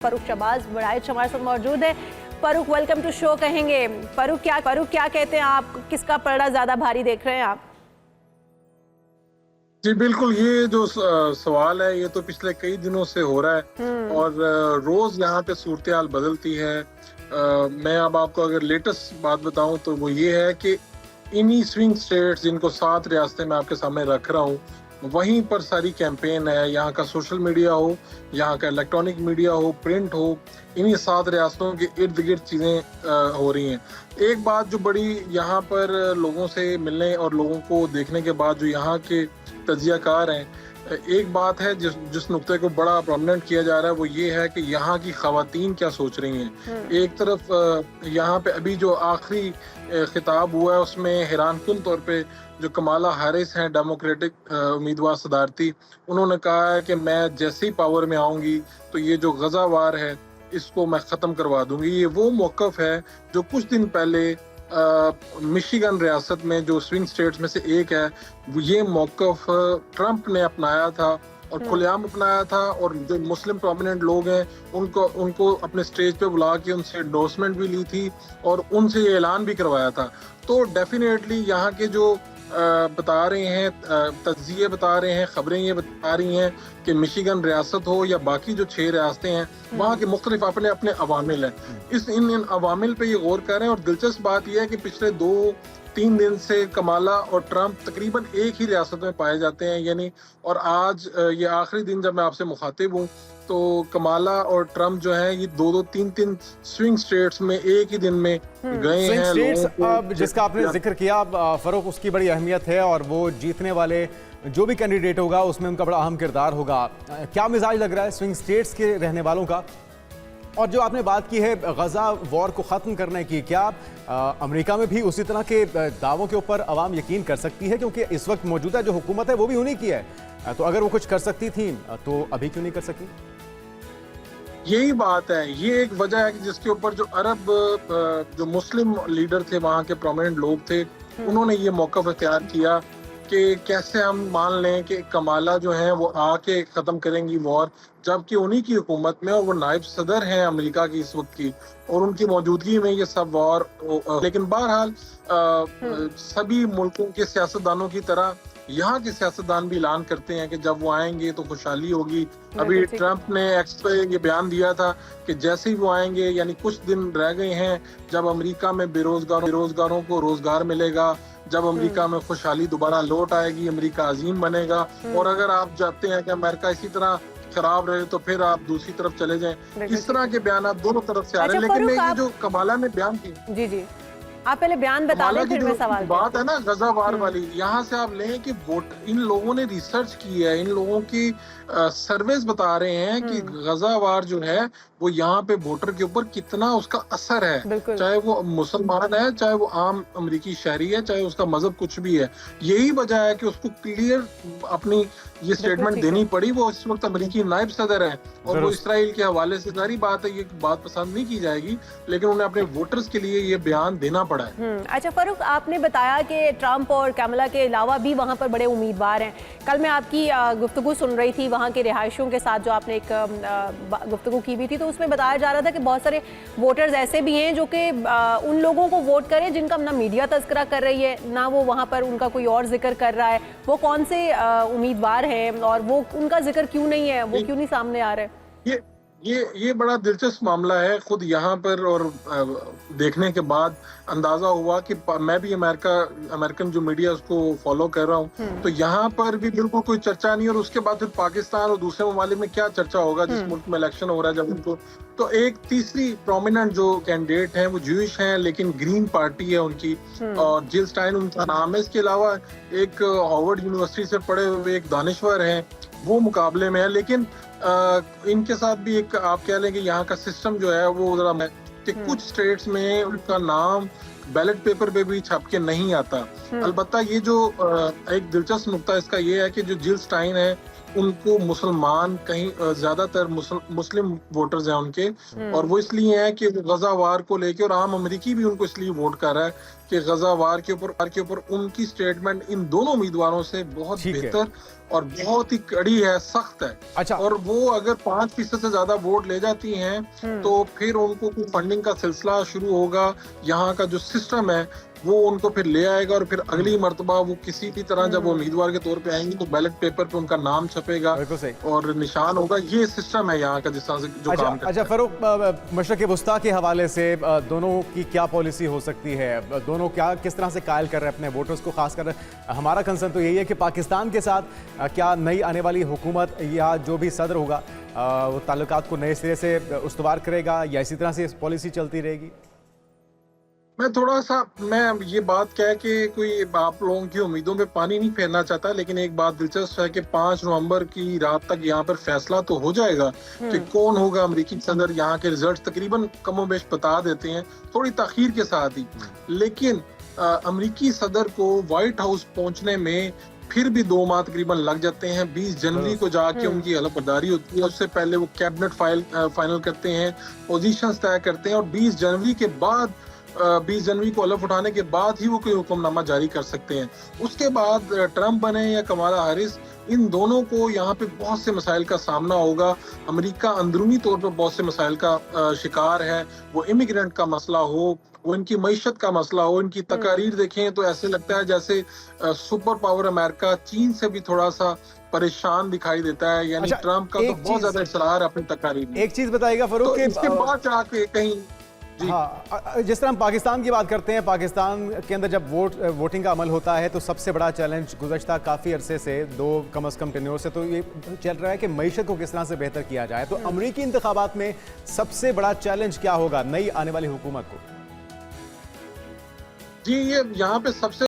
फरूख शहबाज बड़ाइच हमारे साथ मौजूद है। फरूख, वेलकम टू शो कहेंगे। फरूख क्या कहते हैं आप, किसका पलड़ा ज्यादा भारी देख रहे हैं आप? जी बिल्कुल, ये जो सवाल है ये तो पिछले कई दिनों से हो रहा है और रोज यहाँ पे सूरत हाल बदलती है। मैं अब आपको अगर लेटेस्ट बात बताऊं तो वो ये है कि इन्हीं स्विंग स्टेट्स जिनको 7 रियासतें मैं आपके सामने रख रहा हूँ, वहीं पर सारी कैंपेन है। यहाँ का सोशल मीडिया हो, यहाँ का इलेक्ट्रॉनिक मीडिया हो, प्रिंट हो, इन्हीं 7 रियासतों के इर्द गिर्द चीजें हो रही हैं। एक बात जो बड़ी यहाँ पर लोगों से मिलने और लोगों को देखने के बाद जो यहाँ के तजियाकार हैं, एक बात है जिस नुक्ते को बड़ा प्रोमिनेंट किया जा रहा है वो ये है कि यहाँ की खवातीन क्या सोच रही हैं। एक तरफ यहाँ पे अभी जो आखिरी खिताब हुआ है उसमें हैरानकुन तौर पे जो कमाला हैरिस हैं, डेमोक्रेटिक उम्मीदवार सदारती, उन्होंने कहा है कि मैं जैसे ही पावर में आऊंगी तो ये जो गजा वार है इसको मैं खत्म करवा दूंगी। ये वो मौकफ है जो कुछ दिन पहले मिशिगन रियासत में जो स्विंग स्टेट्स में से एक है, ये मौकफ ट्रंप ने अपनाया था और खुलेआम अपनाया था। और जो मुस्लिम प्रोमिनेंट लोग हैं उनको अपने स्टेज पे बुला के उनसे एंडोर्समेंट भी ली थी और उनसे ये ऐलान भी करवाया था। तो डेफिनेटली यहाँ के जो बता रहे हैं, तज्जिए बता रहे हैं, खबरें ये बता रही हैं कि मिशिगन रियासत हो या बाकी जो 6 रियासतें हैं, वहाँ के मुख्तलिफ अपने अपने अवामिल हैं। इन अवामिल पे ये गौर कर रहे हैं। और दिलचस्प बात यह है कि पिछले 2-3 दिन से कमाला और ट्रंप तकरीबन एक ही रियासत में पाए जाते हैं, यानी। और आज ये आखिरी दिन जब मैं आपसे मुखातिब हूँ तो कमाला और ट्रंप जो है ये 2-2, 3-3 स्विंग स्टेट्स में एक ही दिन में गए हैं। स्टेट्स जिसका आपने जिक्र किया फरूख, उसकी बड़ी अहमियत है और वो जीतने वाले जो भी कैंडिडेट होगा उसमें उनका बड़ा अहम किरदार होगा। क्या मिजाज लग रहा है स्विंग स्टेट्स के रहने वालों का? और जो आपने बात की है गजा वॉर को ख़त्म करने की, क्या अमेरिका में भी उसी तरह के दावों के ऊपर अवाम यकीन कर सकती है? क्योंकि इस वक्त मौजूदा जो हुकूमत है वो भी उन्हीं की है, तो अगर वो कुछ कर सकती थी तो अभी क्यों नहीं कर सकी? यही बात है, ये एक वजह है कि जिसके ऊपर जो अरब जो मुस्लिम लीडर थे, वहाँ के प्रोमिनेंट लोग थे, उन्होंने ये मौक़िफ़ इख्तियार किया कि कैसे हम मान लें कि कमाला जो है वो आके ख़त्म करेंगी वॉर, जबकि उन्हीं की हुकूमत में और वो नायब सदर हैं अमेरिका की इस वक्त की, और उनकी मौजूदगी में ये सब वॉर। लेकिन बहरहाल सभी मुल्कों के सियासतदानों की तरह यहाँ के सियासतदान भी ऐलान करते हैं कि जब वो आएंगे तो खुशहाली होगी। अभी ट्रंप ने एक्स पे ये बयान दिया था कि जैसे ही वो आएंगे, यानी कुछ दिन रह गए हैं जब अमेरिका में बेरोजगारों को रोजगार मिलेगा, जब अमेरिका में खुशहाली दोबारा लौट आएगी, अमेरिका अजीम बनेगा। और अगर आप चाहते हैं कि अमेरिका इसी तरह खराब रहे तो फिर आप दूसरी तरफ चले जाएं। इस तरह के बयान दोनों तरफ से आ रहे हैं। लेकिन मैं ये जो कमाला ने बयान की, जी आप पहले बयान बता दें फिर मैं सवाल बात है ना गजा वार वाली, यहाँ से आप लें कि वोट, इन लोगों ने रिसर्च की है, इन लोगों की सर्वेस बता रहे हैं कि गजा वार जो है वो यहाँ पे वोटर के ऊपर कितना उसका असर है, चाहे वो मुसलमान है, चाहे वो आम अमेरिकी शहरी है, चाहे उसका मजहब कुछ भी है। यही वजह है कि उसको क्लियर अपनी ये स्टेटमेंट देनी पड़ी। वो इस वक्त अमेरिकी नायब सदर है और वो इसराइल के हवाले से, सारी बात है, ये बात पसंद नहीं की जाएगी, लेकिन उन्हें अपने वोटर्स के लिए ये बयान देना पड़ा है। अच्छा फरूख, आपने बताया कि ट्रंप और कमला के अलावा भी वहाँ पर बड़े उम्मीदवार हैं। कल मैं आपकी गुफ्तगू सुन रही थी वहाँ के रिहायशियों के साथ, जो आपने एक गुफ्तगू की भी थी, तो उसमें बताया जा रहा था कि बहुत सारे वोटर्स ऐसे भी हैं जो कि उन लोगों को वोट करें जिनका ना मीडिया तस्करा कर रही है, ना वो वहाँ पर उनका कोई और जिक्र कर रहा है। वो कौन से उम्मीदवार हैं और वो उनका जिक्र क्यों नहीं है, वो क्यों नहीं सामने आ रहे? ये बड़ा दिलचस्प मामला है। खुद यहाँ पर और देखने के बाद अंदाजा हुआ कि मैं भी अमेरिकन जो मीडिया उसको फॉलो कर रहा हूँ, तो यहाँ पर भी बिल्कुल कोई चर्चा नहीं। और उसके बाद फिर पाकिस्तान और दूसरे ममालिक में क्या चर्चा होगा जिस मुल्क में इलेक्शन हो रहा है जब उनको। तो एक तीसरी प्रोमिनेंट जो कैंडिडेट हैं वो ज्यूइश हैं, लेकिन ग्रीन पार्टी है उनकी, और जिल स्टाइन उनका नाम है। इसके अलावा एक हार्वर्ड यूनिवर्सिटी से पढ़े हुए एक दानिश्वर हैं, वो मुकाबले में है। लेकिन इनके साथ भी एक आप कह लें कि यहाँ का सिस्टम जो है वो जरा कि कुछ स्टेट्स में उनका नाम बैलेट पेपर पे भी छप के नहीं आता। अलबत्ता ये जो एक दिलचस्प नुक्ता इसका ये है कि जो जिल स्टाइन है उनको मुसलमान कहीं ज्यादातर मुस्लिम वोटर्स हैं उनके, और वो इसलिए हैं कि गजा वार को लेके, और आम अमेरिकी भी उनको इसलिए वोट कर रहा है कि गजा वार के ऊपर उनकी स्टेटमेंट इन दोनों उम्मीदवारों से बहुत बेहतर और बहुत ही कड़ी है, सख्त है। अच्छा। और वो अगर 5% से ज्यादा वोट ले जाती हैं तो फिर उनको कोई फंडिंग का सिलसिला शुरू होगा। यहाँ का जो सिस्टम है वो उनको फिर ले आएगा और फिर अगली मर्तबा वो किसी भी तरह जब वो उम्मीदवार के तौर पे आएंगे तो बैलेट पेपर पे उनका नाम छपेगा बिल्कुल सही। और निशान होगा। ये सिस्टम है यहाँ का जिस तरह से जो काम करता अच्छा है। फरूक, मशरक़ वस्ता के हवाले से दोनों की क्या पॉलिसी हो सकती है? दोनों क्या किस तरह से कायल कर रहे हैं अपने वोटर्स को? खासकर हमारा कंसर्न तो यही है कि पाकिस्तान के साथ क्या नई आने वाली हुकूमत या जो भी सदर होगा वो ताल्लुकात को नए सिरे से उस्तवार करेगा या इसी तरह से पॉलिसी चलती रहेगी? मैं ये बात क्या है कि कोई आप लोगों की उम्मीदों पे पानी नहीं फेरना चाहता, लेकिन एक बात दिलचस्प है कि 5 नवंबर की रात तक यहाँ पर फैसला तो हो जाएगा कि कौन होगा अमेरिकी सदर। यहाँ के रिजल्ट तकरीबन कमोबेश बता देते हैं, थोड़ी ताखीर के साथ ही, लेकिन अमेरिकी सदर को व्हाइट हाउस पहुंचने में फिर भी 2 माह तकरीबन लग जाते हैं। 20 जनवरी को जाके उनकी हलफबर्दारी होती है, उससे पहले वो कैबिनेट फाइनल करते हैं, पोजीशंस तय करते हैं और 20 जनवरी के बाद 20 जनवरी को हलफ उठाने के बाद ही वो कोई हुक्मनामा जारी कर सकते हैं। उसके बाद ट्रंप बने या कमाला हैरिस, इन दोनों को यहाँ पे बहुत से मसाइल का सामना होगा। अमेरिका अंदरूनी तौर पर बहुत से मसाइल का शिकार है, वो इमिग्रेंट का मसला हो, वो इनकी मईशत का मसला हो। इनकी तकारीर देखें तो ऐसे लगता है जैसे सुपर पावर अमेरिका चीन से भी थोड़ा सा परेशान दिखाई देता है। यानी ट्रंप का तो बहुत ज्यादा इसरार है अपनी तकारीर में। एक चीज बताइएगा फरूक, तो इसके बाद जाके कहीं हाँ, जिस तरह हम पाकिस्तान की बात करते हैं, पाकिस्तान के अंदर जब वोटिंग का अमल होता है तो सबसे बड़ा चैलेंज गुज़श्ता काफ़ी अरसे से, 2 कम अज़ कम टेन्योर से, तो ये चल रहा है कि मईशत को किस तरह से बेहतर किया जाए। तो अमरीकी इंतखाबात में सबसे बड़ा चैलेंज क्या होगा नई आने वाली हुकूमत को? जी, ये यहाँ पे सबसे